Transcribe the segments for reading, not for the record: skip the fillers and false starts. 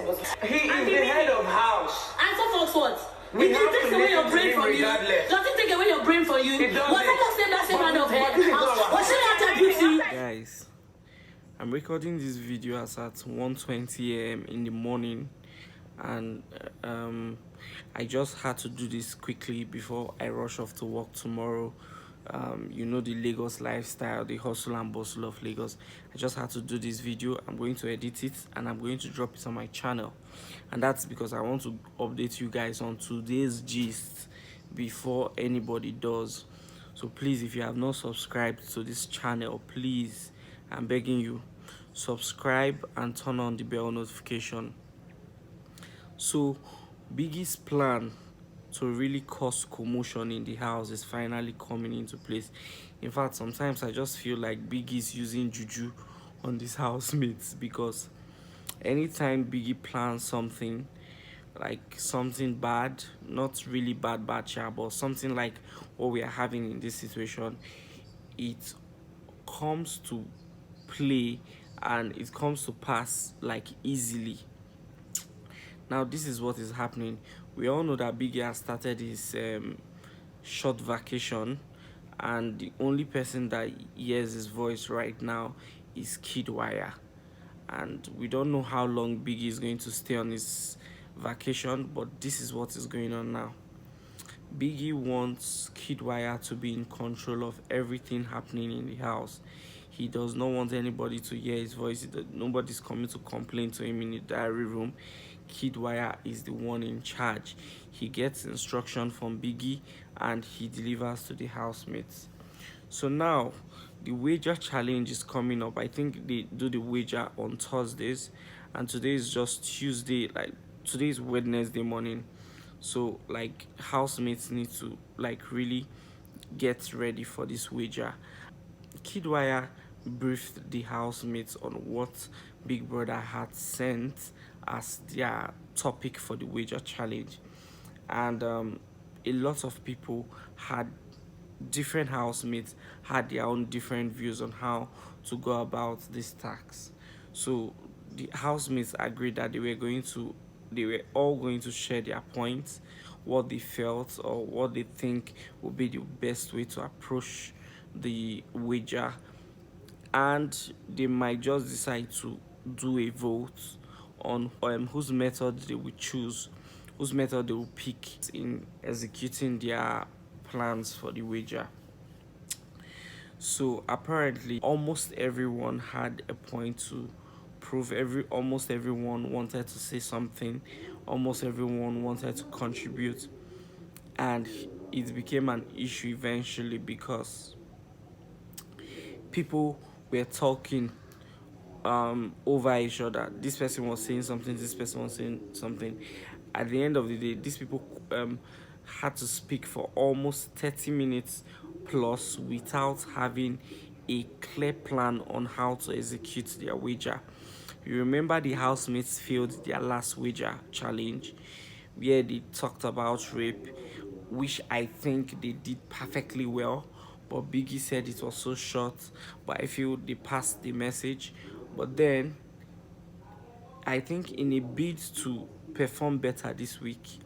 He is the head of house. Answer Fox what? We It have takes to away your listen to brain him from you. regardless. Does it take away your brain from you? It doesn't. Was I not saying that same man of head? This is not our Was she not a beauty? Guys, I'm recording this video as at 1:20 a.m. in the morning, and I just had to do this quickly before I rush off to work tomorrow. You know, the Lagos lifestyle, the hustle and bustle of Lagos. I just had to do this video. I'm going to edit it and I'm going to drop it on my channel, and that's because I want to update you guys on today's gist before anybody does. So please, if you have not subscribed to this channel, please, I'm begging you, subscribe and turn on the bell notification. So Biggie's plan to really cause commotion in the house is finally coming into place. In fact, sometimes I just feel like Biggie's using juju on these housemates, because anytime Biggie plans something, like something bad, not really bad, but something like what we are having in this situation, it comes to play and it comes to pass like easily. Now this is what is happening. We all know that Biggie has started his short vacation, and the only person that hears his voice right now is Waya, and we don't know how long Biggie is going to stay on his vacation, but this is what is going on now. Biggie wants Waya to be in control of everything happening in the house. He does not want anybody to hear his voice. Nobody's coming to complain to him in the diary room. Waya is the one in charge. He gets instruction from Biggie and he delivers to the housemates. So now the wager challenge is coming up. I think they do the wager on Thursdays, and today is just Tuesday. Like, today is Wednesday morning, so like housemates need to like really get ready for this wager. Waya briefed the housemates on what Big Brother had sent as their topic for the wager challenge, and a lot of people had different housemates had their own different views on how to go about this task. So the housemates agreed that they were all going to share their points, what they felt or what they think would be the best way to approach the wager, and they might just decide to do a vote on whose method they will choose, whose method they will pick in executing their plans for the wager. So apparently almost everyone had a point to prove. Almost everyone wanted to say something, almost everyone wanted to contribute, and it became an issue eventually because people were talking over each other. This person was saying something, this person was saying something. At the end of the day, these people had to speak for almost 30 minutes plus without having a clear plan on how to execute their wager. You remember the housemates failed their last wager challenge where they talked about rape, which I think they did perfectly well, but Biggie said it was so short, but I feel they passed the message. But then I think in a bid to perform better this week,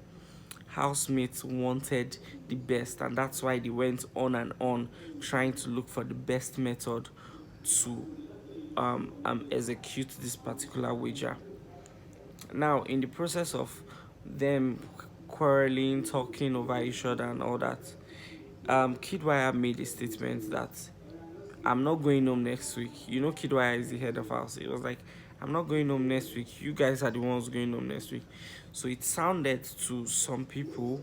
housemates wanted the best, and that's why they went on and on trying to look for the best method to execute this particular wager. Now, in the process of them quarreling, talking over each other and all that, Waya made a statement that I'm not going home next week. You know, Waya is the head of house. It was like, I'm not going home next week. You guys are the ones going home next week. So it sounded to some people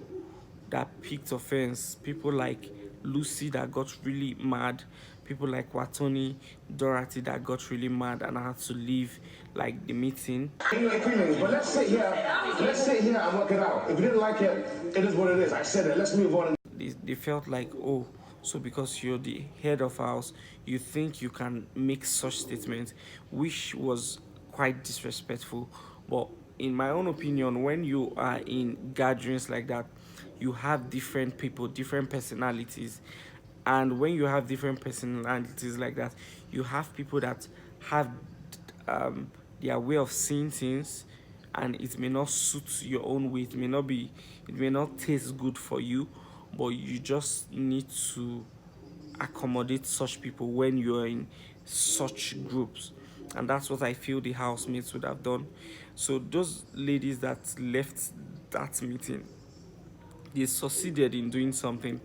that picked offense. People like Lucy that got really mad. People like Wathoni, Dorothy that got really mad and had to leave like the meeting. But let's sit here and work it out. If you didn't like it, it is what it is. I said it. Let's move on. They felt like, oh, so because you're the head of house, you think you can make such statements, which was quite disrespectful. But in my own opinion, when you are in gatherings like that, you have different people, different personalities, and when you have different personalities like that, you have people that have their way of seeing things, and it may not suit your own way. It may not taste good for you, but you just need to accommodate such people when you're in such groups. And that's what I feel the housemates would have done. So those ladies that left that meeting, they succeeded in doing something.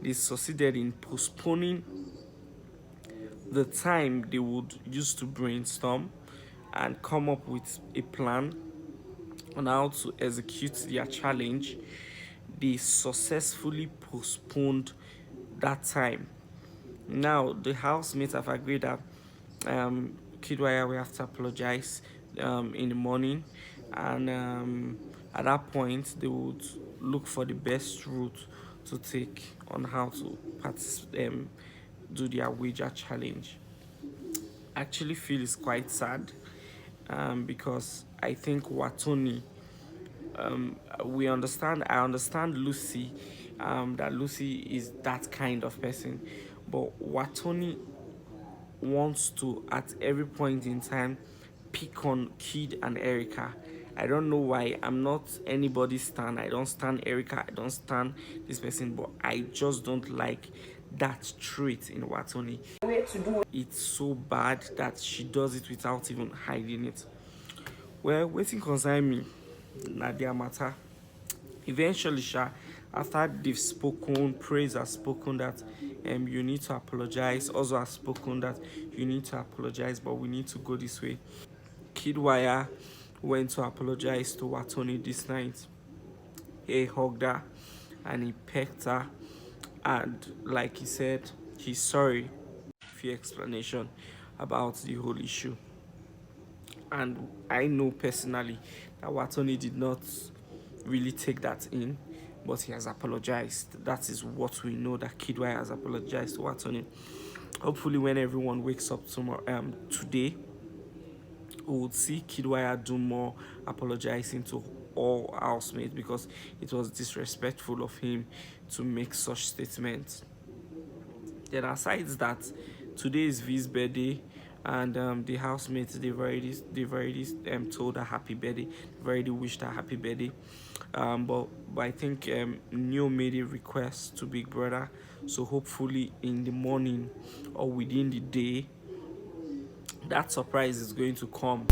They succeeded in postponing the time they would use to brainstorm and come up with a plan on how to execute their challenge. They successfully postponed that time. Now the housemates have agreed that Kid Waya will have to apologize in the morning, and at that point they would look for the best route to take on how to do their wager challenge. I actually feel it's quite sad because I think Wathoni, I understand Lucy, that Lucy is that kind of person, but Wathoni wants to at every point in time pick on Kid and Erica. I don't know why. I'm not anybody's stan. I don't stan Erica. I don't stan this person, but I just don't like that trait in Wathoni. It's so bad that she does it without even hiding it. Well, waiting concern me, Nadia matter. Eventually, after they've spoken, Praise has spoken that you need to apologize. Also has spoken that you need to apologize, but we need to go this way. Kid Waya went to apologize to Wathoni this night. He hugged her and he pecked her, and like he said, he's sorry. Few explanation about the whole issue. And I know personally that Wathoni did not really take that in, but he has apologized. That is what we know, that Kid Waya has apologized to Wathoni. Hopefully when everyone wakes up tomorrow, today, we would see Kid Waya do more apologizing to all housemates, because it was disrespectful of him to make such statements. Then aside that, today is V's birthday, and the housemates, they've already told her happy birthday. They've already wished her happy birthday. But I think Neo made a request to Big Brother, so hopefully in the morning or within the day, that surprise is going to come.